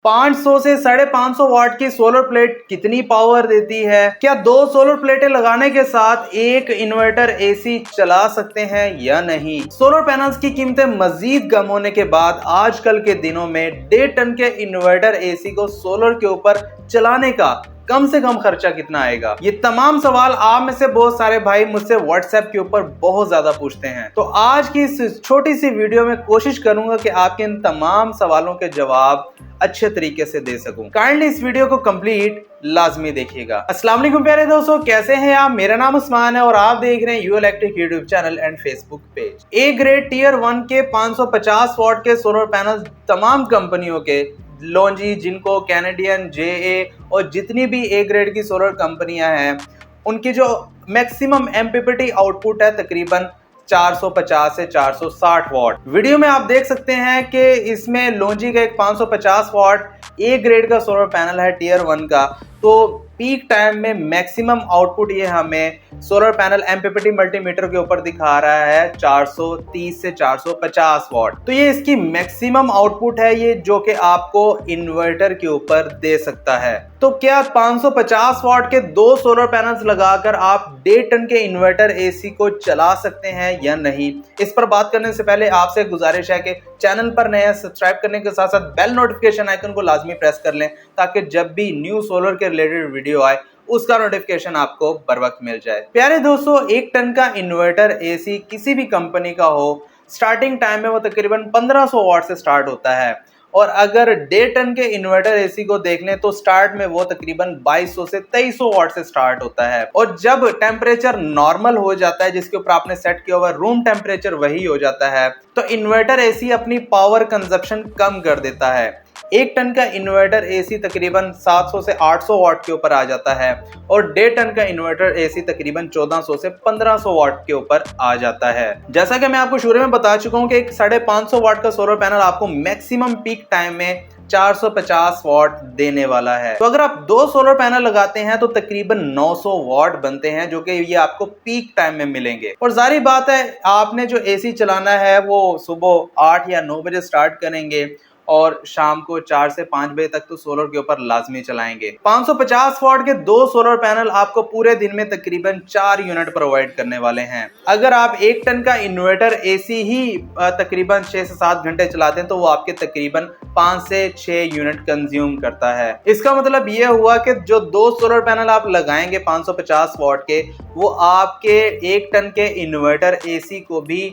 500 से 550 वाट की solar plate कितनी पावर देती है? क्या 2 सोलर प्लेटें लगाने के साथ एक इन्वर्टर एसी चला सकते हैं या नहीं? सोलर पैनल्स की कीमतें मजीद कम होने के बाद आजकल के दिनों में 1.5 टन के इन्वर्टर एसी को सोलर के ऊपर चलाने का कम से कम खर्चा कितना आएगा? ये तमाम सवाल आप में से बहुत सारे भाई मुझसे व्हाट्सएप के ऊपर बहुत ज्यादा पूछते हैं। तो आज की इस छोटी सी वीडियो में कोशिश करूंगा कि आपके इन तमाम सवालों के जवाब अच्छे तरीके से दे सकूं। काइंडली इस वीडियो को कंप्लीट लाजमी देखिएगा। अस्सलाम वालेकुम प्यारे दोस्तों, कैसे हैं आप? मेरा नाम उस्मान है और आप देख रहे हैं U electric YouTube channel and Facebook page. A grade tier 1 के 550 वाट के सोलर पैनल तमाम कंपनियों के लॉन्जी, जिनको, कैनेडियन, जेए और जितनी भी ए ग्रेड की सोलर कंपनियां हैं, उनकी जो मैक्सिमम एमपीपीटी आउटपुट है तकरीबन 450 से 460 वाट। वीडियो में आप देख सकते हैं कि इसमें लॉन्जी का एक 550 वाट ए ग्रेड का सोलर पैनल है टियर 1 का। तो पीक टाइम में मैक्सिमम आउटपुट ये हमें सोलर पैनल एमपीपीटी मल्टीमीटर के ऊपर दिखा रहा है 430 से 450 वाट। तो ये इसकी मैक्सिमम आउटपुट है, ये जो कि आपको इन्वर्टर के ऊपर दे सकता है। तो क्या 550 वाट के 2 सोलर पैनल्स लगाकर आप 1.5 टन के इन्वर्टर एसी को चला सकते हैं या नहीं? इस पर बात करने से पहले आपसे गुजारिश है कि चैनल पर नया सब्सक्राइब करने के साथ साथ बेल नोटिफिकेशन आइकन को लाजमी प्रेस कर लें, ताकि जब भी न्यू सोलर के रिलेटेड वीडियो आए उसका नोटिफिकेशन आपको बर वक्त मिल जाए। प्यारे दोस्तों, 1 टन का इन्वर्टर एसी किसी भी कंपनी का हो, स्टार्टिंग टाइम में वो तकरीबन 1500 वाट से स्टार्ट होता है। और अगर 1.5 टन के इन्वर्टर एसी को देख लें तो स्टार्ट में वो तकरीबन 2200 से 2300 वाट से स्टार्ट होता है। और जब टेम्परेचर नॉर्मल हो जाता है, जिसके ऊपर आपने सेट किया हुआ रूम टेम्परेचर वही हो जाता है, तो इन्वर्टर एसी अपनी पावर कंजप्शन कम कर देता है। 1 टन का इन्वर्टर एसी तकरीबन 700 से 800 वाट के ऊपर आ जाता है और 1.5 टन का इन्वर्टर एसी तकरीबन 1400 से 1500 वाट के ऊपर आ जाता है। जैसा कि मैं आपको शुरू में बता चुका हूं कि एक 550 वाट का सोलर पैनल आपको मैक्सिमम पीक टाइम में 450 वाट देने वाला है। तो अगर आप 2 सोलर पैनल लगाते हैं तो तकरीबन 900 वाट बनते हैं, जो कि ये आपको पीक टाइम में मिलेंगे। और जारी बात है, आपने जो एसी चलाना है वो सुबह 8 या 9 बजे स्टार्ट करेंगे और शाम को 4 से 5 बजे तक तो सोलर के ऊपर लाजमी चलाएंगे। 550 वाट के 2 सोलर पैनल आपको पूरे दिन में तकरीबन 4 यूनिट प्रोवाइड करने वाले हैं। अगर आप 1 टन का इन्वर्टर एसी ही तकरीबन 6 से 7 घंटे चलाते हैं तो वो आपके तकरीबन 5 से 6 यूनिट कंज्यूम करता है। इसका मतलब ये हुआ कि जो 2 सोलर पैनल आप लगाएंगे 550 वाट के, वो आपके 1 टन के इन्वर्टर एसी को भी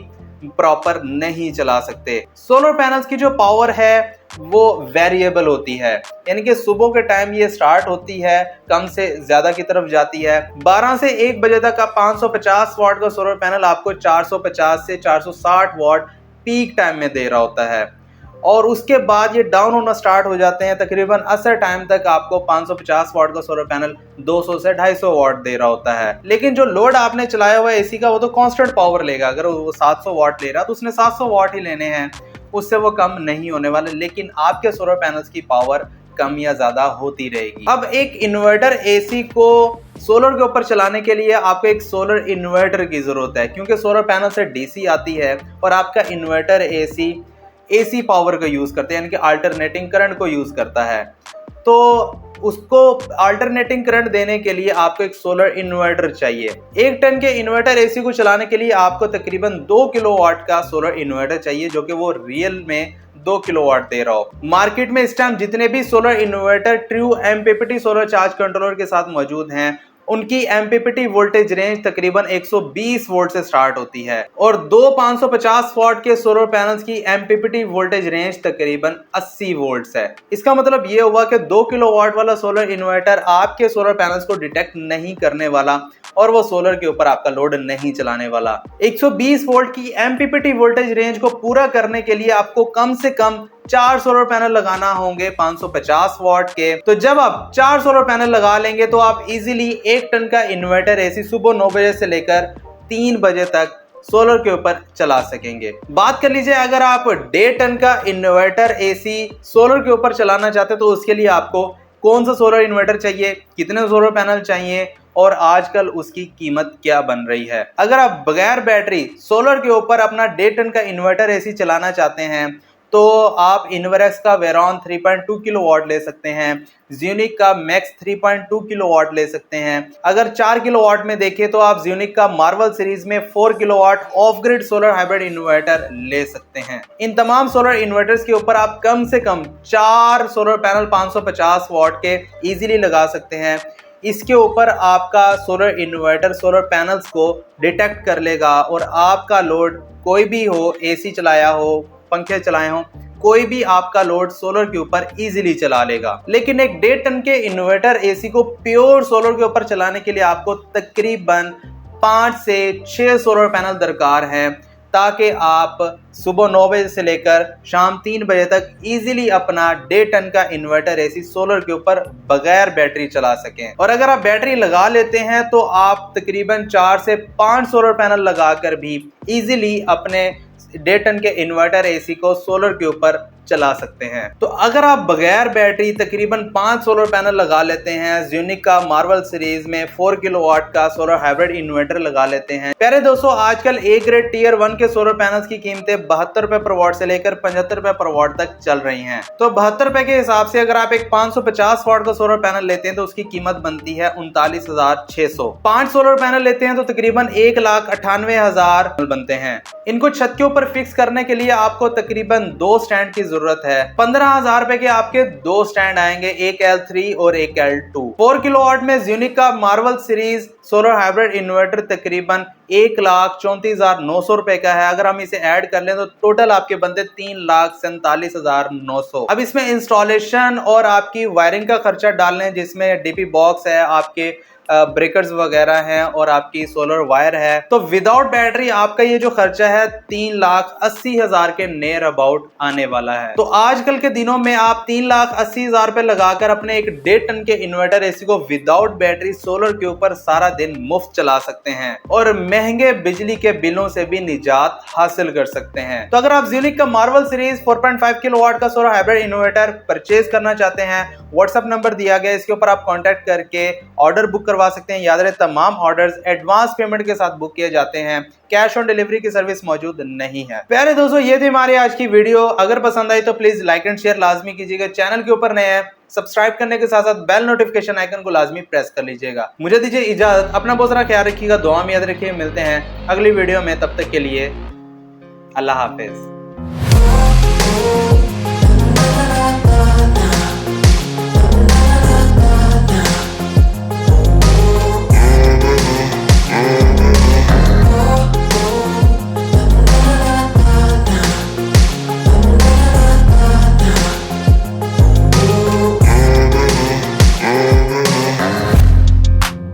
प्रॉपर नहीं चला सकते। सोलर पैनल्स की जो पावर है वो वेरिएबल होती है, यानी कि सुबह के टाइम ये स्टार्ट होती है, कम से ज्यादा की तरफ जाती है। 12 से 1 बजे तक का 550 वाट का सोलर पैनल आपको 450 से 460 वाट पीक टाइम में दे रहा होता है और उसके बाद ये डाउन होना स्टार्ट हो जाते हैं। तकरीबन असर टाइम तक आपको 550 वाट का सोलर पैनल 200 से 250 वाट दे रहा होता है। लेकिन जो लोड आपने चलाया हुआ है एसी का, वो तो कांस्टेंट पावर लेगा। अगर वो 700 वाट ले रहा तो उसने 700 वाट ही लेने हैं, उससे वो कम नहीं होने वाले। लेकिन आपके सोलर पैनल्स की पावर कम या ज्यादा होती रहेगी। अब एक इन्वर्टर एसी को सोलर के ऊपर चलाने के लिए आपको एक सोलर इन्वर्टर की जरूरत है, क्योंकि सोलर पैनल से डीसी आती है और आपका इन्वर्टर एसी पावर का यूज करते हैं, यानी कि अल्टरनेटिंग करंट को यूज करता है। तो उसको अल्टरनेटिंग करंट देने के लिए आपको एक सोलर इन्वर्टर चाहिए। 1 टन के इन्वर्टर एसी को चलाने के लिए आपको तकरीबन 2 किलोवाट का सोलर इन्वर्टर चाहिए, जो कि वो रियल में 2 किलोवाट दे रहा हो। मार्केट में इस टाइम जितने भी solar inverter true MPPT solar charge controller के साथ मौजूद हैं, उनकी एमपीपीटी वोल्टेज रेंज तकरीबन 120 वोल्ट से स्टार्ट होती है और 2 550 वाट के सोलर पैनल्स की एमपीपीटी वोल्टेज रेंज तकरीबन 80 वोल्ट्स है। इसका मतलब ये हुआ कि 2 किलोवाट वाला सोलर इन्वर्टर आपके सोलर पैनल्स को डिटेक्ट नहीं करने वाला और वो सोलर के ऊपर आपका लोड नहीं चलाने वाला। 120 वोल्ट की एमपीपीटी वोल्टेज रेंज को पूरा करने के लिए आपको कम से कम 4 सोलर पैनल लगाना होंगे 550 वाट के। तो जब आप 4 सोलर पैनल लगा लेंगे तो आप इजीली 1 टन का इन्वर्टर एसी सुबह 9 बजे से लेकर 3 बजे तक सोलर के ऊपर चला सकेंगे। बात कर लीजिए, अगर आप 1.5 टन का इन्वर्टर एसी सोलर के ऊपर चलाना चाहते हैं तो उसके लिए आपको कौन सा सोलर इन्वर्टर चाहिए, कितने सोलर पैनल चाहिए और आजकल उसकी कीमत क्या बन रही है। अगर आप बगैर बैटरी सोलर के ऊपर अपना 1.5 टन का इन्वर्टर एसी चलाना चाहते हैं तो आप इन्वरेक्स का वेरॉन 3.2 किलोवाट ले सकते हैं, ज़्यूनिक का मैक्स 3.2 किलोवाट ले सकते हैं। अगर 4 किलोवाट में देखें तो आप ज़्यूनिक का मार्वल सीरीज में 4 kilowatt of grid solar hybrid inverter ले सकते हैं। इन तमाम सोलर इन्वर्टर्स के ऊपर आप कम से कम 4 सोलर पैनल 550 वाट के इजीली लगा सकते हैं। इसके ऊपर आपका सोलर इन्वर्टर सोलर पैनल्स को डिटेक्ट कर लेगा और आपका लोड कोई भी हो, एसी चलाया हो, पंखे चलाए हों, कोई भी आपका लोड सोलर के ऊपर इजीली चला लेगा। लेकिन एक 1.5 टन के इन्वर्टर एसी को प्योर सोलर के ऊपर चलाने के लिए आपको तकरीबन 5 से 6 सोलर पैनल दरकार हैं, ताकि आप सुबह 9 बजे से लेकर शाम 3 बजे तक इजीली अपना 1.5 टन का इन्वर्टर एसी सोलर के ऊपर बगैर बैटरी चला सकें। और अगर आप बैटरी लगा लेते हैं तो आप तकरीबन 4 से 5 सोलर पैनल लगाकर भी इजीली अपने 1.5 टन के इन्वर्टर एसी को सोलर के ऊपर चला सकते हैं। तो अगर आप बगैर बैटरी तकरीबन 5 सोलर पैनल लगा लेते हैं, ज़्यूनिक का मार्वल सीरीज में 4 किलोवाट का सोलर हाइब्रिड इन्वर्टर लगा लेते हैं। प्यारे दोस्तों, आजकल ए ग्रेड टियर 1 के सोलर पैनल्स की कीमतें 72 रुपए पर वाट से लेकर 75 रुपए पर वाट तक चल रही हैं। तो 72 रुपए के हिसाब से अगर आप एक 550 वाट का सोलर पैनल लेते हैं तो उसकी कीमत बनती है 39,600। 5 सोलर पैनल लेते हैं तो तकरीबन 1,98,000 बनते हैं। इनको छत के ऊपर फिक्स करने के लिए आपको तकरीबन 2 स्टैंड की जरूरत है। 15,000 रुपए के आपके 2 स्टैंड आएंगे, एक L3 और एक L2। 4 किलोवाट में ज़्यूनिक का Marvel series solar hybrid inverter तकरीबन 1,34,900 रुपए का है। अगर हम इसे ऐड कर लें तो टोटल आपके बनते 3,47,900। अब इसमें इंस्टॉलेशन और आपकी वायरिंग का खर्चा डालने, जिसमें डीपी बॉक्स है, आपके ब्रेकर्स वगैरह हैं और आपकी सोलर वायर है, तो विदाउट बैटरी आपका ये जो खर्चा है 3,80,000 के नियर अबाउट आने वाला है। तो आजकल के दिनों में आप 3,80,000 रुपए लगाकर अपने एक 1.5 टन के इन्वर्टर एसी को विदाउट बैटरी सोलर के ऊपर सारा दिन मुफ्त चला सकते हैं और महंगे बिजली के बिलों से भी निजात हासिल कर सकते हैं। तो अगर आप ज़्यूनिक का मार्वल सीरीज 4.5 किलोवाट का सोलर हाइब्रिड इन्वर्टर परचेज करना चाहते हैं, व्हाट्सएप नंबर दिया गया, इसके ऊपर आप कॉन्टैक्ट करके ऑर्डर बुक करवा सकते हैं। याद रहे, तमाम ऑर्डर्स एडवांस पेमेंट के साथ बुक किए जाते हैं, कैश ऑन डिलीवरी की सर्विस मौजूद नहीं है। प्यारे दोस्तों, ये थी हमारी आज की वीडियो। अगर पसंद आई तो प्लीज लाइक एंड शेयर लाजमी कीजिएगा। चैनल के ऊपर नए हैं, सब्सक्राइब करने के साथ साथ बेल नोटिफिकेशन आइकन को लाजमी प्रेस कर लीजिएगा। मुझे दीजिए इजाजत, अपना बहुत सारा ख्याल रखिएगा, दुआ में याद रखिए। मिलते हैं अगली वीडियो में, तब तक के लिए अल्लाह हाफिज।